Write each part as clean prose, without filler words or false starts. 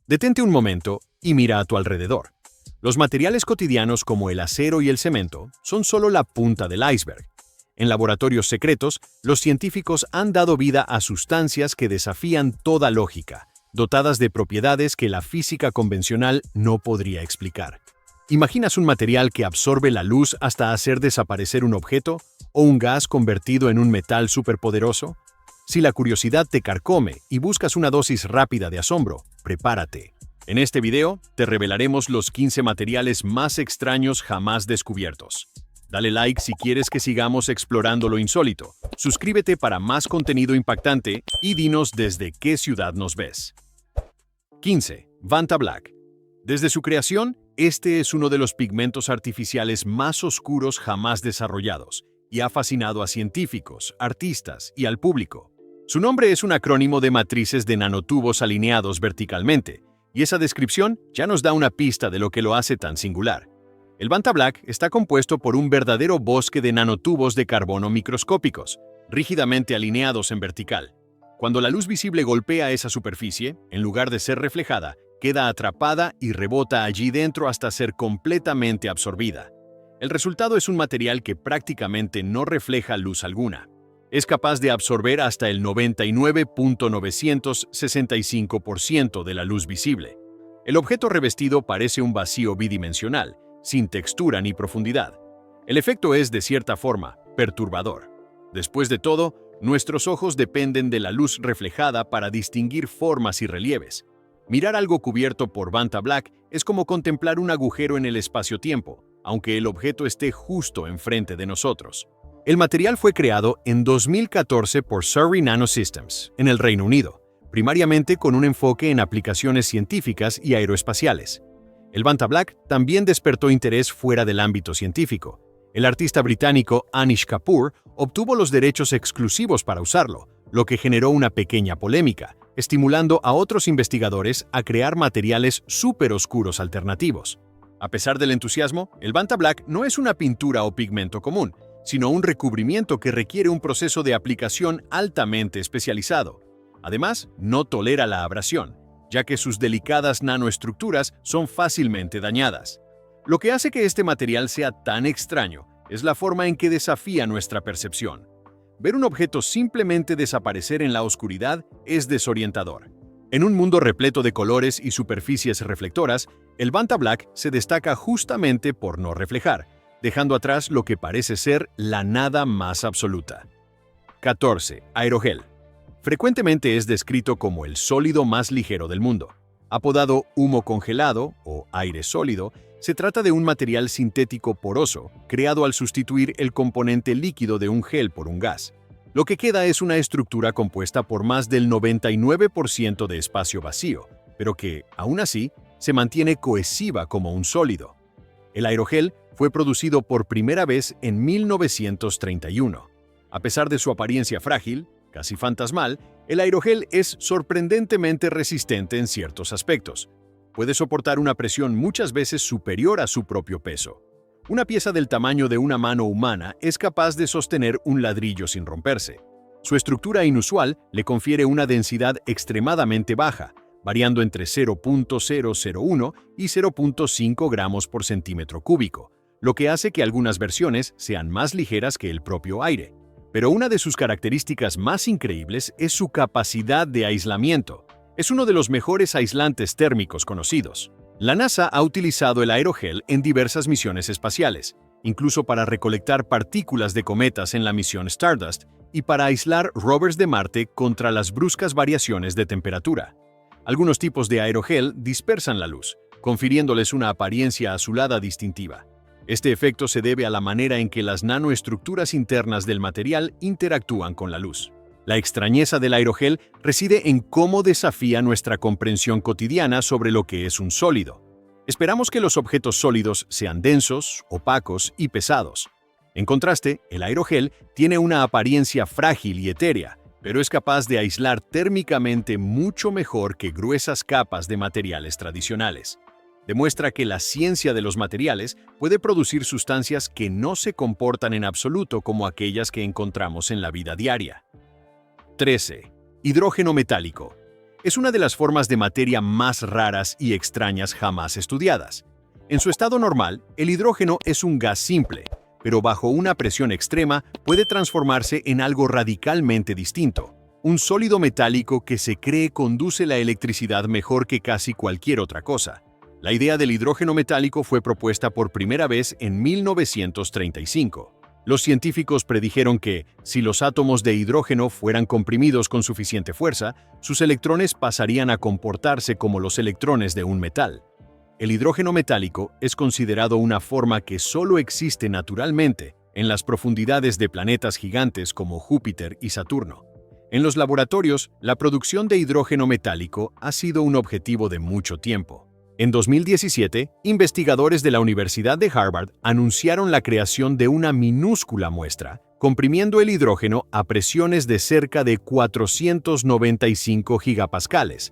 Detente un momento y mira a tu alrededor. Los materiales cotidianos como el acero y el cemento son solo la punta del iceberg. En laboratorios secretos, los científicos han dado vida a sustancias que desafían toda lógica, dotadas de propiedades que la física convencional no podría explicar. ¿Imaginas un material que absorbe la luz hasta hacer desaparecer un objeto o un gas convertido en un metal superpoderoso? Si la curiosidad te carcome y buscas una dosis rápida de asombro, prepárate. En este video te revelaremos los 15 materiales más extraños jamás descubiertos. Dale like si quieres que sigamos explorando lo insólito. Suscríbete para más contenido impactante y dinos desde qué ciudad nos ves. 15. Vantablack. Desde su creación, este es uno de los pigmentos artificiales más oscuros jamás desarrollados y ha fascinado a científicos, artistas y al público. Su nombre es un acrónimo de matrices de nanotubos alineados verticalmente, y esa descripción ya nos da una pista de lo que lo hace tan singular. El Vantablack está compuesto por un verdadero bosque de nanotubos de carbono microscópicos, rígidamente alineados en vertical. Cuando la luz visible golpea esa superficie, en lugar de ser reflejada, queda atrapada y rebota allí dentro hasta ser completamente absorbida. El resultado es un material que prácticamente no refleja luz alguna. Es capaz de absorber hasta el 99.965% de la luz visible. El objeto revestido parece un vacío bidimensional, sin textura ni profundidad. El efecto es, de cierta forma, perturbador. Después de todo, nuestros ojos dependen de la luz reflejada para distinguir formas y relieves. Mirar algo cubierto por Vantablack es como contemplar un agujero en el espacio-tiempo, aunque el objeto esté justo enfrente de nosotros. El material fue creado en 2014 por Surrey Nanosystems, en el Reino Unido, primariamente con un enfoque en aplicaciones científicas y aeroespaciales. El Vantablack también despertó interés fuera del ámbito científico. El artista británico Anish Kapoor obtuvo los derechos exclusivos para usarlo, lo que generó una pequeña polémica, estimulando a otros investigadores a crear materiales superoscuros alternativos. A pesar del entusiasmo, el Vantablack no es una pintura o pigmento común, sino un recubrimiento que requiere un proceso de aplicación altamente especializado. Además, no tolera la abrasión, ya que sus delicadas nanoestructuras son fácilmente dañadas. Lo que hace que este material sea tan extraño es la forma en que desafía nuestra percepción. Ver un objeto simplemente desaparecer en la oscuridad es desorientador. En un mundo repleto de colores y superficies reflectoras, el Vantablack se destaca justamente por no reflejar, dejando atrás lo que parece ser la nada más absoluta. 14. Aerogel. Frecuentemente es descrito como el sólido más ligero del mundo. Apodado humo congelado o aire sólido, se trata de un material sintético poroso, creado al sustituir el componente líquido de un gel por un gas. Lo que queda es una estructura compuesta por más del 99% de espacio vacío, pero que, aún así, se mantiene cohesiva como un sólido. El aerogel fue producido por primera vez en 1931. A pesar de su apariencia frágil, casi fantasmal, el aerogel es sorprendentemente resistente en ciertos aspectos. Puede soportar una presión muchas veces superior a su propio peso. Una pieza del tamaño de una mano humana es capaz de sostener un ladrillo sin romperse. Su estructura inusual le confiere una densidad extremadamente baja, variando entre 0.001 y 0.5 gramos por centímetro cúbico, lo que hace que algunas versiones sean más ligeras que el propio aire. Pero una de sus características más increíbles es su capacidad de aislamiento. Es uno de los mejores aislantes térmicos conocidos. La NASA ha utilizado el aerogel en diversas misiones espaciales, incluso para recolectar partículas de cometas en la misión Stardust y para aislar rovers de Marte contra las bruscas variaciones de temperatura. Algunos tipos de aerogel dispersan la luz, confiriéndoles una apariencia azulada distintiva. Este efecto se debe a la manera en que las nanoestructuras internas del material interactúan con la luz. La extrañeza del aerogel reside en cómo desafía nuestra comprensión cotidiana sobre lo que es un sólido. Esperamos que los objetos sólidos sean densos, opacos y pesados. En contraste, el aerogel tiene una apariencia frágil y etérea, pero es capaz de aislar térmicamente mucho mejor que gruesas capas de materiales tradicionales. Demuestra que la ciencia de los materiales puede producir sustancias que no se comportan en absoluto como aquellas que encontramos en la vida diaria. 13. Hidrógeno metálico. Es una de las formas de materia más raras y extrañas jamás estudiadas. En su estado normal, el hidrógeno es un gas simple, pero bajo una presión extrema puede transformarse en algo radicalmente distinto. Un sólido metálico que se cree conduce la electricidad mejor que casi cualquier otra cosa. La idea del hidrógeno metálico fue propuesta por primera vez en 1935. Los científicos predijeron que, si los átomos de hidrógeno fueran comprimidos con suficiente fuerza, sus electrones pasarían a comportarse como los electrones de un metal. El hidrógeno metálico es considerado una forma que solo existe naturalmente en las profundidades de planetas gigantes como Júpiter y Saturno. En los laboratorios, la producción de hidrógeno metálico ha sido un objetivo de mucho tiempo. En 2017, investigadores de la Universidad de Harvard anunciaron la creación de una minúscula muestra, comprimiendo el hidrógeno a presiones de cerca de 495 gigapascales.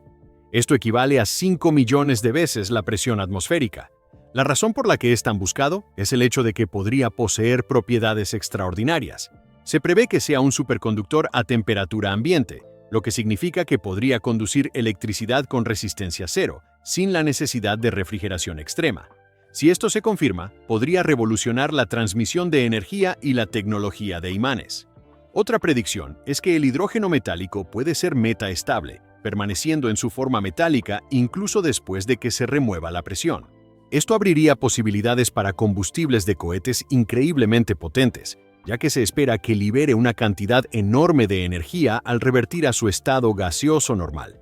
Esto equivale a 5 millones de veces la presión atmosférica. La razón por la que es tan buscado es el hecho de que podría poseer propiedades extraordinarias. Se prevé que sea un superconductor a temperatura ambiente, lo que significa que podría conducir electricidad con resistencia cero, sin la necesidad de refrigeración extrema. Si esto se confirma, podría revolucionar la transmisión de energía y la tecnología de imanes. Otra predicción es que el hidrógeno metálico puede ser metaestable, permaneciendo en su forma metálica incluso después de que se remueva la presión. Esto abriría posibilidades para combustibles de cohetes increíblemente potentes, ya que se espera que libere una cantidad enorme de energía al revertir a su estado gaseoso normal.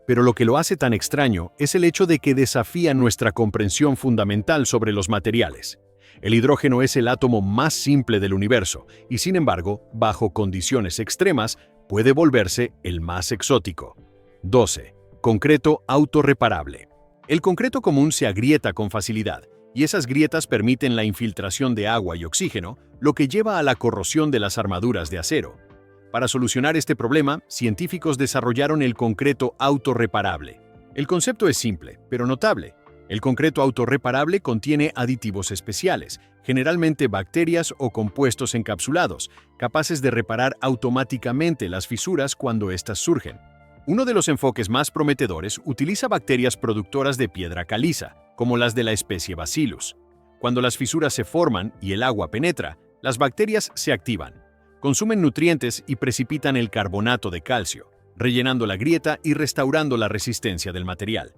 Pero lo que lo hace tan extraño es el hecho de que desafía nuestra comprensión fundamental sobre los materiales. El hidrógeno es el átomo más simple del universo y, sin embargo, bajo condiciones extremas, puede volverse el más exótico. 12. Concreto autorreparable. El concreto común se agrieta con facilidad, y esas grietas permiten la infiltración de agua y oxígeno, lo que lleva a la corrosión de las armaduras de acero. Para solucionar este problema, científicos desarrollaron el concreto autorreparable. El concepto es simple, pero notable. El concreto autorreparable contiene aditivos especiales, generalmente bacterias o compuestos encapsulados, capaces de reparar automáticamente las fisuras cuando éstas surgen. Uno de los enfoques más prometedores utiliza bacterias productoras de piedra caliza, como las de la especie Bacillus. Cuando las fisuras se forman y el agua penetra, las bacterias se activan, consumen nutrientes y precipitan el carbonato de calcio, rellenando la grieta y restaurando la resistencia del material.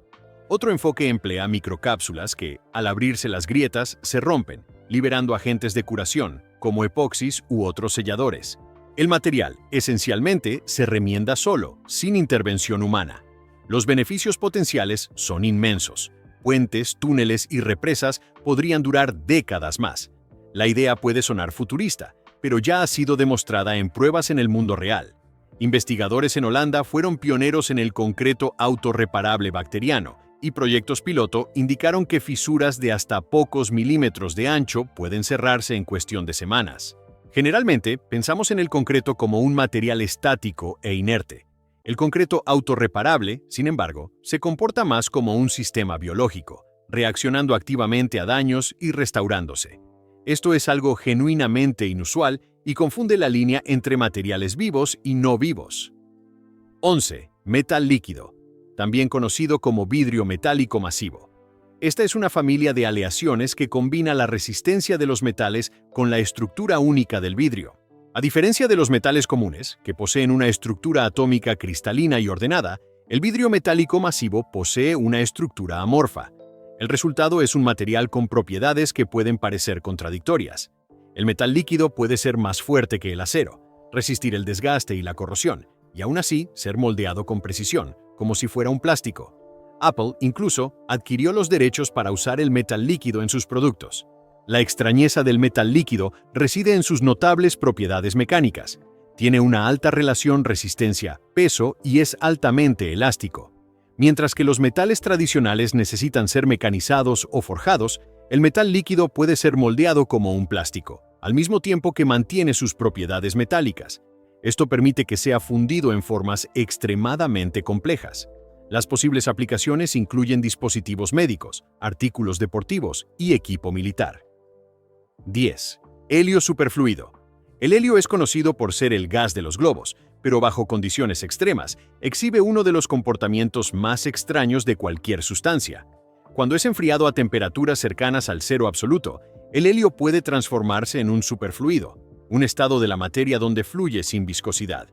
Otro enfoque emplea microcápsulas que, al abrirse las grietas, se rompen, liberando agentes de curación, como epoxis u otros selladores. El material, esencialmente, se remienda solo, sin intervención humana. Los beneficios potenciales son inmensos. Puentes, túneles y represas podrían durar décadas más. La idea puede sonar futurista, pero ya ha sido demostrada en pruebas en el mundo real. Investigadores en Holanda fueron pioneros en el concreto autorreparable bacteriano, y proyectos piloto indicaron que fisuras de hasta pocos milímetros de ancho pueden cerrarse en cuestión de semanas. Generalmente, pensamos en el concreto como un material estático e inerte. El concreto autorreparable, sin embargo, se comporta más como un sistema biológico, reaccionando activamente a daños y restaurándose. Esto es algo genuinamente inusual y confunde la línea entre materiales vivos y no vivos. 11. Metal líquido, también conocido como vidrio metálico masivo. Esta es una familia de aleaciones que combina la resistencia de los metales con la estructura única del vidrio. A diferencia de los metales comunes, que poseen una estructura atómica cristalina y ordenada, el vidrio metálico masivo posee una estructura amorfa. El resultado es un material con propiedades que pueden parecer contradictorias. El metal líquido puede ser más fuerte que el acero, resistir el desgaste y la corrosión, y aún así ser moldeado con precisión, como si fuera un plástico. Apple, incluso, adquirió los derechos para usar el metal líquido en sus productos. La extrañeza del metal líquido reside en sus notables propiedades mecánicas. Tiene una alta relación resistencia-peso y es altamente elástico. Mientras que los metales tradicionales necesitan ser mecanizados o forjados, el metal líquido puede ser moldeado como un plástico, al mismo tiempo que mantiene sus propiedades metálicas. Esto permite que sea fundido en formas extremadamente complejas. Las posibles aplicaciones incluyen dispositivos médicos, artículos deportivos y equipo militar. 10. Helio superfluido. El helio es conocido por ser el gas de los globos, pero bajo condiciones extremas, exhibe uno de los comportamientos más extraños de cualquier sustancia. Cuando es enfriado a temperaturas cercanas al cero absoluto, el helio puede transformarse en un superfluido, un estado de la materia donde fluye sin viscosidad.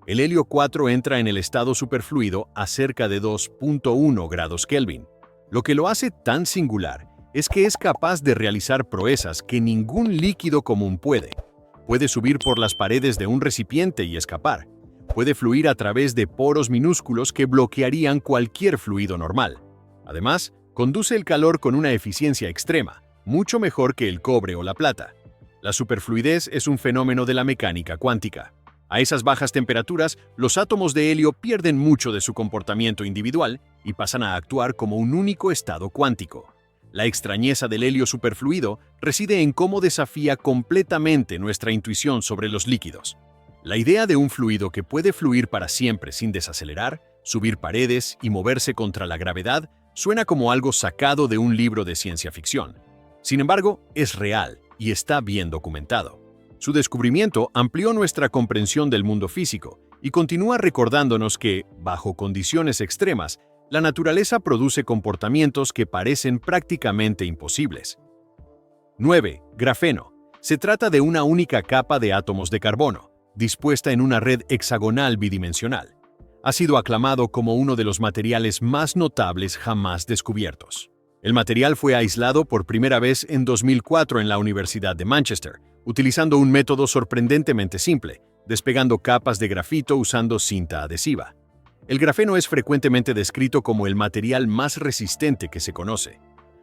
El helio 4 entra en el estado superfluido a cerca de 2.1 grados Kelvin. Lo que lo hace tan singular es que es capaz de realizar proezas que ningún líquido común puede. Puede subir por las paredes de un recipiente y escapar. Puede fluir a través de poros minúsculos que bloquearían cualquier fluido normal. Además, conduce el calor con una eficiencia extrema, mucho mejor que el cobre o la plata. La superfluidez es un fenómeno de la mecánica cuántica. A esas bajas temperaturas, los átomos de helio pierden mucho de su comportamiento individual y pasan a actuar como un único estado cuántico. La extrañeza del helio superfluido reside en cómo desafía completamente nuestra intuición sobre los líquidos. La idea de un fluido que puede fluir para siempre sin desacelerar, subir paredes y moverse contra la gravedad suena como algo sacado de un libro de ciencia ficción. Sin embargo, es real y está bien documentado. Su descubrimiento amplió nuestra comprensión del mundo físico y continúa recordándonos que, bajo condiciones extremas, la naturaleza produce comportamientos que parecen prácticamente imposibles. 9. Grafeno. Se trata de una única capa de átomos de carbono, dispuesta en una red hexagonal bidimensional. Ha sido aclamado como uno de los materiales más notables jamás descubiertos. El material fue aislado por primera vez en 2004 en la Universidad de Manchester, utilizando un método sorprendentemente simple, despegando capas de grafito usando cinta adhesiva. El grafeno es frecuentemente descrito como el material más resistente que se conoce.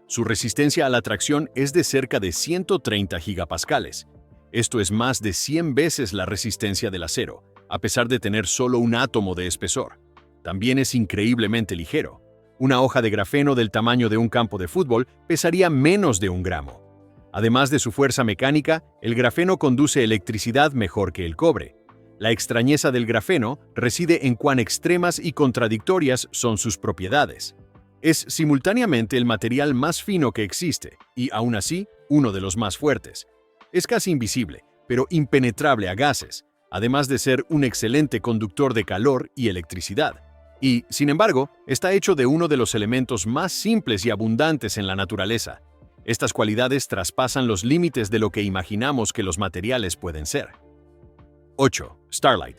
Su resistencia a la tracción es de cerca de 130 gigapascales. Esto es más de 100 veces la resistencia del acero, a pesar de tener solo un átomo de espesor. También es increíblemente ligero. Una hoja de grafeno del tamaño de un campo de fútbol pesaría menos de 1 gramo. Además de su fuerza mecánica, el grafeno conduce electricidad mejor que el cobre. La extrañeza del grafeno reside en cuán extremas y contradictorias son sus propiedades. Es simultáneamente el material más fino que existe y, aún así, uno de los más fuertes. Es casi invisible, pero impenetrable a gases, además de ser un excelente conductor de calor y electricidad. Y, sin embargo, está hecho de uno de los elementos más simples y abundantes en la naturaleza. Estas cualidades traspasan los límites de lo que imaginamos que los materiales pueden ser. 8. Starlight.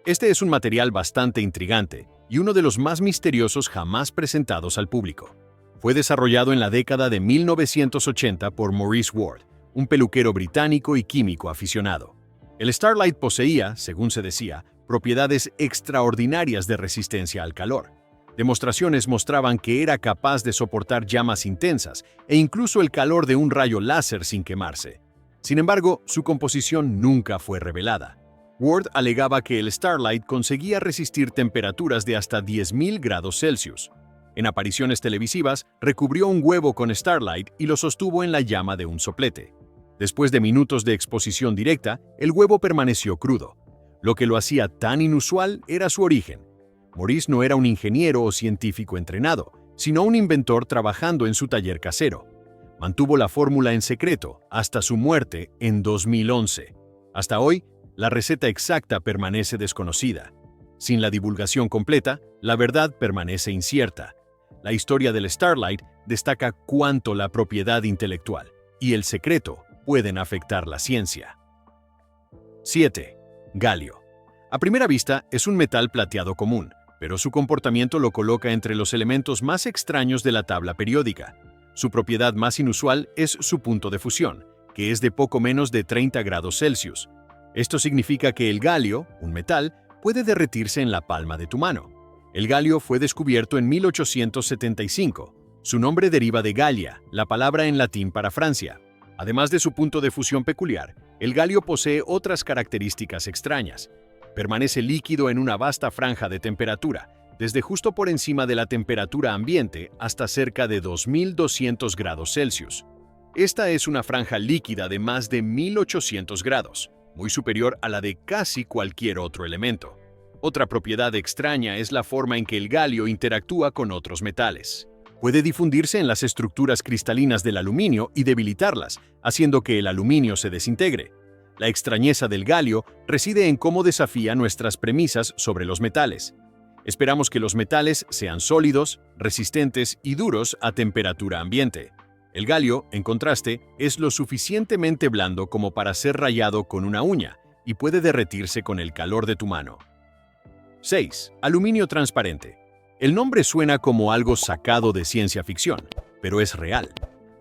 Este es un material bastante intrigante y uno de los más misteriosos jamás presentados al público. Fue desarrollado en la década de 1980 por Maurice Ward, un peluquero británico y químico aficionado. El Starlight poseía, según se decía, propiedades extraordinarias de resistencia al calor. Demostraciones mostraban que era capaz de soportar llamas intensas e incluso el calor de un rayo láser sin quemarse. Sin embargo, su composición nunca fue revelada. Ward alegaba que el Starlight conseguía resistir temperaturas de hasta 10.000 grados Celsius. En apariciones televisivas, recubrió un huevo con Starlight y lo sostuvo en la llama de un soplete. Después de minutos de exposición directa, el huevo permaneció crudo. Lo que lo hacía tan inusual era su origen. Maurice no era un ingeniero o científico entrenado, sino un inventor trabajando en su taller casero. Mantuvo la fórmula en secreto hasta su muerte en 2011. Hasta hoy, la receta exacta permanece desconocida. Sin la divulgación completa, la verdad permanece incierta. La historia del Starlight destaca cuánto la propiedad intelectual y el secreto pueden afectar la ciencia. 7. Galio. A primera vista, es un metal plateado común, pero su comportamiento lo coloca entre los elementos más extraños de la tabla periódica. Su propiedad más inusual es su punto de fusión, que es de poco menos de 30 grados Celsius. Esto significa que el galio, un metal, puede derretirse en la palma de tu mano. El galio fue descubierto en 1875. Su nombre deriva de Gallia, la palabra en latín para Francia. Además de su punto de fusión peculiar, el galio posee otras características extrañas. Permanece líquido en una vasta franja de temperatura, desde justo por encima de la temperatura ambiente hasta cerca de 2200 grados Celsius. Esta es una franja líquida de más de 1800 grados, muy superior a la de casi cualquier otro elemento. Otra propiedad extraña es la forma en que el galio interactúa con otros metales. Puede difundirse en las estructuras cristalinas del aluminio y debilitarlas, haciendo que el aluminio se desintegre. La extrañeza del galio reside en cómo desafía nuestras premisas sobre los metales. Esperamos que los metales sean sólidos, resistentes y duros a temperatura ambiente. El galio, en contraste, es lo suficientemente blando como para ser rayado con una uña y puede derretirse con el calor de tu mano. 6. Aluminio transparente. El nombre suena como algo sacado de ciencia ficción, pero es real.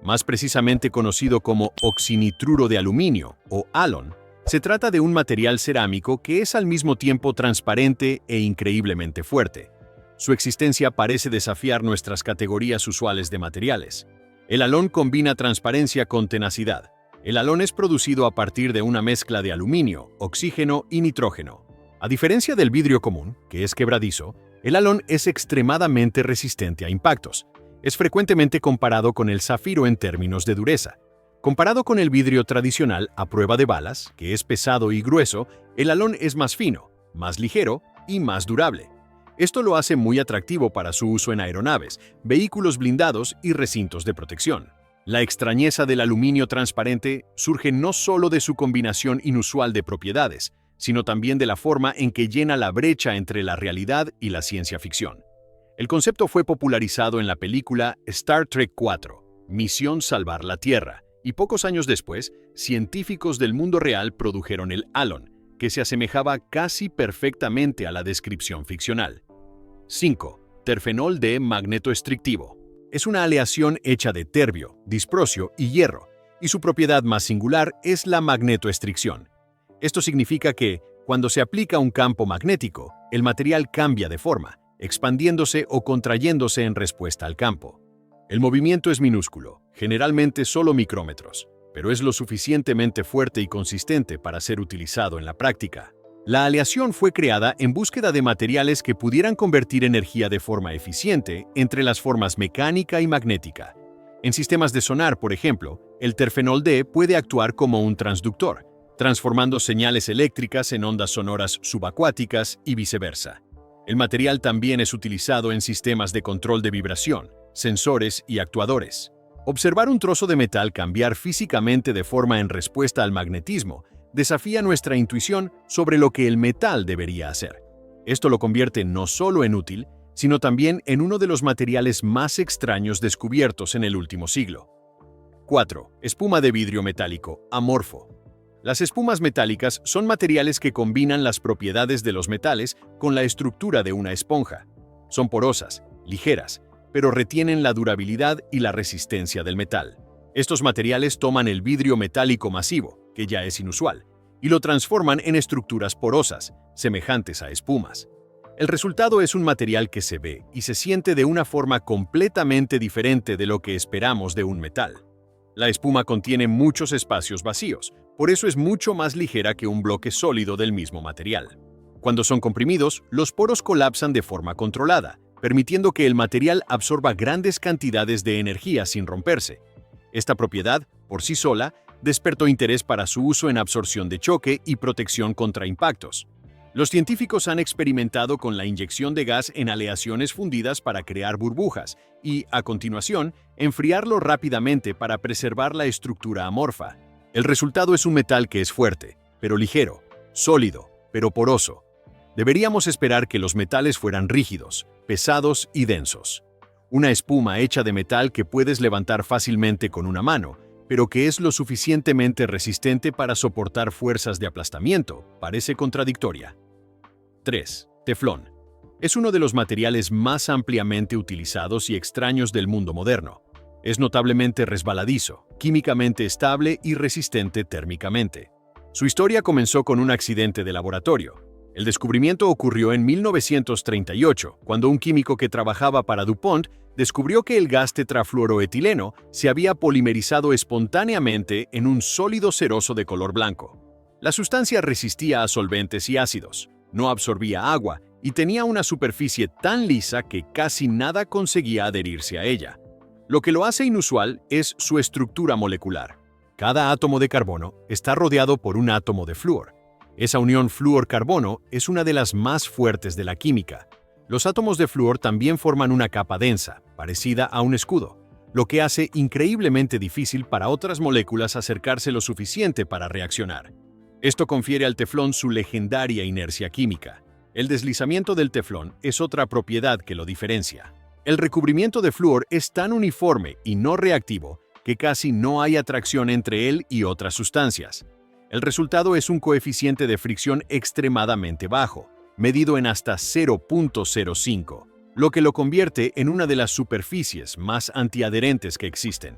Más precisamente conocido como oxinitruro de aluminio, o halon, se trata de un material cerámico que es al mismo tiempo transparente e increíblemente fuerte. Su existencia parece desafiar nuestras categorías usuales de materiales. El halón combina transparencia con tenacidad. El halón es producido a partir de una mezcla de aluminio, oxígeno y nitrógeno. A diferencia del vidrio común, que es quebradizo, el halón es extremadamente resistente a impactos. Es frecuentemente comparado con el zafiro en términos de dureza. Comparado con el vidrio tradicional a prueba de balas, que es pesado y grueso, el halón es más fino, más ligero y más durable. Esto lo hace muy atractivo para su uso en aeronaves, vehículos blindados y recintos de protección. La extrañeza del aluminio transparente surge no solo de su combinación inusual de propiedades, sino también de la forma en que llena la brecha entre la realidad y la ciencia ficción. El concepto fue popularizado en la película Star Trek IV, Misión Salvar la Tierra, y pocos años después, científicos del mundo real produjeron el halon, que se asemejaba casi perfectamente a la descripción ficcional. 5. Terfenol D magnetoestrictivo. Es una aleación hecha de terbio, disprosio y hierro, y su propiedad más singular es la magnetoestricción. Esto significa que, cuando se aplica un campo magnético, el material cambia de forma, expandiéndose o contrayéndose en respuesta al campo. El movimiento es minúsculo, generalmente solo micrómetros, pero es lo suficientemente fuerte y consistente para ser utilizado en la práctica. La aleación fue creada en búsqueda de materiales que pudieran convertir energía de forma eficiente entre las formas mecánica y magnética. En sistemas de sonar, por ejemplo, el terfenol D puede actuar como un transductor, transformando señales eléctricas en ondas sonoras subacuáticas y viceversa. El material también es utilizado en sistemas de control de vibración, sensores y actuadores. Observar un trozo de metal cambiar físicamente de forma en respuesta al magnetismo desafía nuestra intuición sobre lo que el metal debería hacer. Esto lo convierte no solo en útil, sino también en uno de los materiales más extraños descubiertos en el último siglo. 4. Espuma de vidrio metálico, amorfo. Las espumas metálicas son materiales que combinan las propiedades de los metales con la estructura de una esponja. Son porosas, ligeras, pero retienen la durabilidad y la resistencia del metal. Estos materiales toman el vidrio metálico masivo, que ya es inusual, y lo transforman en estructuras porosas, semejantes a espumas. El resultado es un material que se ve y se siente de una forma completamente diferente de lo que esperamos de un metal. La espuma contiene muchos espacios vacíos, por eso es mucho más ligera que un bloque sólido del mismo material. Cuando son comprimidos, los poros colapsan de forma controlada, permitiendo que el material absorba grandes cantidades de energía sin romperse. Esta propiedad, por sí sola, despertó interés para su uso en absorción de choque y protección contra impactos. Los científicos han experimentado con la inyección de gas en aleaciones fundidas para crear burbujas y, a continuación, enfriarlo rápidamente para preservar la estructura amorfa. El resultado es un metal que es fuerte, pero ligero, sólido, pero poroso. Deberíamos esperar que los metales fueran rígidos, pesados y densos. Una espuma hecha de metal que puedes levantar fácilmente con una mano, pero que es lo suficientemente resistente para soportar fuerzas de aplastamiento, parece contradictoria. 3. Teflón. Es uno de los materiales más ampliamente utilizados y extraños del mundo moderno. Es notablemente resbaladizo, químicamente estable y resistente térmicamente. Su historia comenzó con un accidente de laboratorio. El descubrimiento ocurrió en 1938, cuando un químico que trabajaba para DuPont descubrió que el gas tetrafluoroetileno se había polimerizado espontáneamente en un sólido ceroso de color blanco. La sustancia resistía a solventes y ácidos, no absorbía agua y tenía una superficie tan lisa que casi nada conseguía adherirse a ella. Lo que lo hace inusual es su estructura molecular. Cada átomo de carbono está rodeado por un átomo de flúor. Esa unión flúor-carbono es una de las más fuertes de la química. Los átomos de flúor también forman una capa densa, parecida a un escudo, lo que hace increíblemente difícil para otras moléculas acercarse lo suficiente para reaccionar. Esto confiere al teflón su legendaria inercia química. El deslizamiento del teflón es otra propiedad que lo diferencia. El recubrimiento de flúor es tan uniforme y no reactivo que casi no hay atracción entre él y otras sustancias. El resultado es un coeficiente de fricción extremadamente bajo, medido en hasta 0.05, lo que lo convierte en una de las superficies más antiadherentes que existen.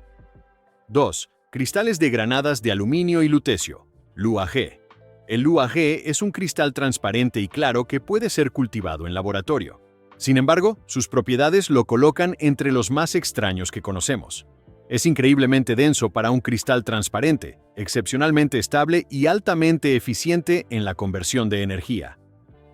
2. Cristales de granadas de aluminio y lutecio, LuAG. El LuAG es un cristal transparente y claro que puede ser cultivado en laboratorio. Sin embargo, sus propiedades lo colocan entre los más extraños que conocemos. Es increíblemente denso para un cristal transparente, excepcionalmente estable y altamente eficiente en la conversión de energía.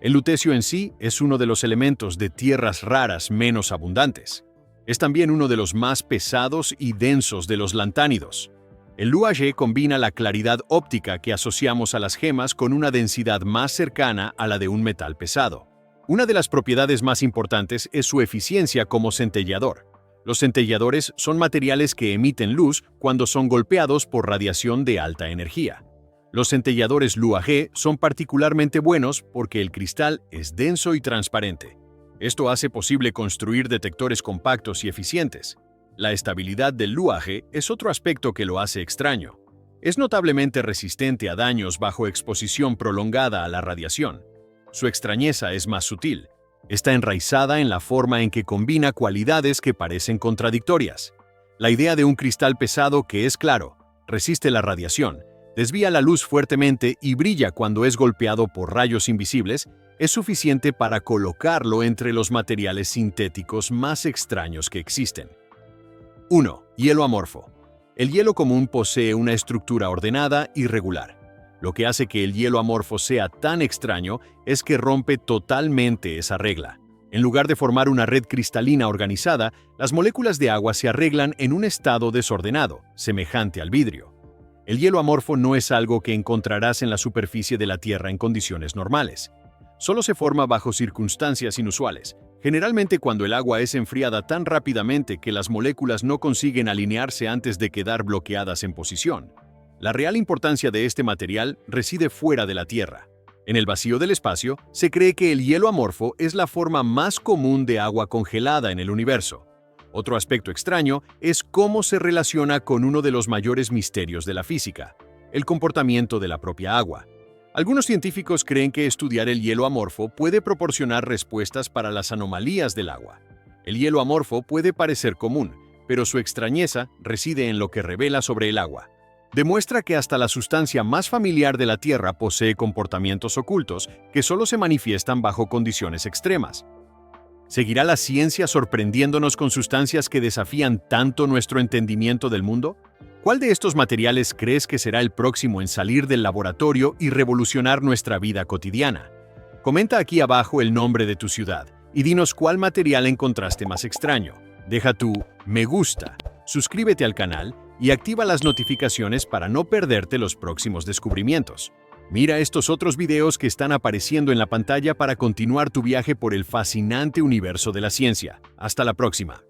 El lutecio en sí es uno de los elementos de tierras raras menos abundantes. Es también uno de los más pesados y densos de los lantánidos. El LuAG combina la claridad óptica que asociamos a las gemas con una densidad más cercana a la de un metal pesado. Una de las propiedades más importantes es su eficiencia como centellador. Los centelladores son materiales que emiten luz cuando son golpeados por radiación de alta energía. Los centelladores LuAG son particularmente buenos porque el cristal es denso y transparente. Esto hace posible construir detectores compactos y eficientes. La estabilidad del LuAG es otro aspecto que lo hace extraño. Es notablemente resistente a daños bajo exposición prolongada a la radiación. Su extrañeza es más sutil. Está enraizada en la forma en que combina cualidades que parecen contradictorias. La idea de un cristal pesado que es claro, resiste la radiación, desvía la luz fuertemente y brilla cuando es golpeado por rayos invisibles, es suficiente para colocarlo entre los materiales sintéticos más extraños que existen. 1. Hielo amorfo. El hielo común posee una estructura ordenada y regular. Lo que hace que el hielo amorfo sea tan extraño es que rompe totalmente esa regla. En lugar de formar una red cristalina organizada, las moléculas de agua se arreglan en un estado desordenado, semejante al vidrio. El hielo amorfo no es algo que encontrarás en la superficie de la Tierra en condiciones normales. Solo se forma bajo circunstancias inusuales, generalmente cuando el agua es enfriada tan rápidamente que las moléculas no consiguen alinearse antes de quedar bloqueadas en posición. La real importancia de este material reside fuera de la Tierra. En el vacío del espacio, se cree que el hielo amorfo es la forma más común de agua congelada en el universo. Otro aspecto extraño es cómo se relaciona con uno de los mayores misterios de la física, el comportamiento de la propia agua. Algunos científicos creen que estudiar el hielo amorfo puede proporcionar respuestas para las anomalías del agua. El hielo amorfo puede parecer común, pero su extrañeza reside en lo que revela sobre el agua. Demuestra que hasta la sustancia más familiar de la Tierra posee comportamientos ocultos que solo se manifiestan bajo condiciones extremas. ¿Seguirá la ciencia sorprendiéndonos con sustancias que desafían tanto nuestro entendimiento del mundo? ¿Cuál de estos materiales crees que será el próximo en salir del laboratorio y revolucionar nuestra vida cotidiana? Comenta aquí abajo el nombre de tu ciudad y dinos cuál material encontraste más extraño. Deja tu me gusta, suscríbete al canal y activa las notificaciones para no perderte los próximos descubrimientos. Mira estos otros videos que están apareciendo en la pantalla para continuar tu viaje por el fascinante universo de la ciencia. Hasta la próxima.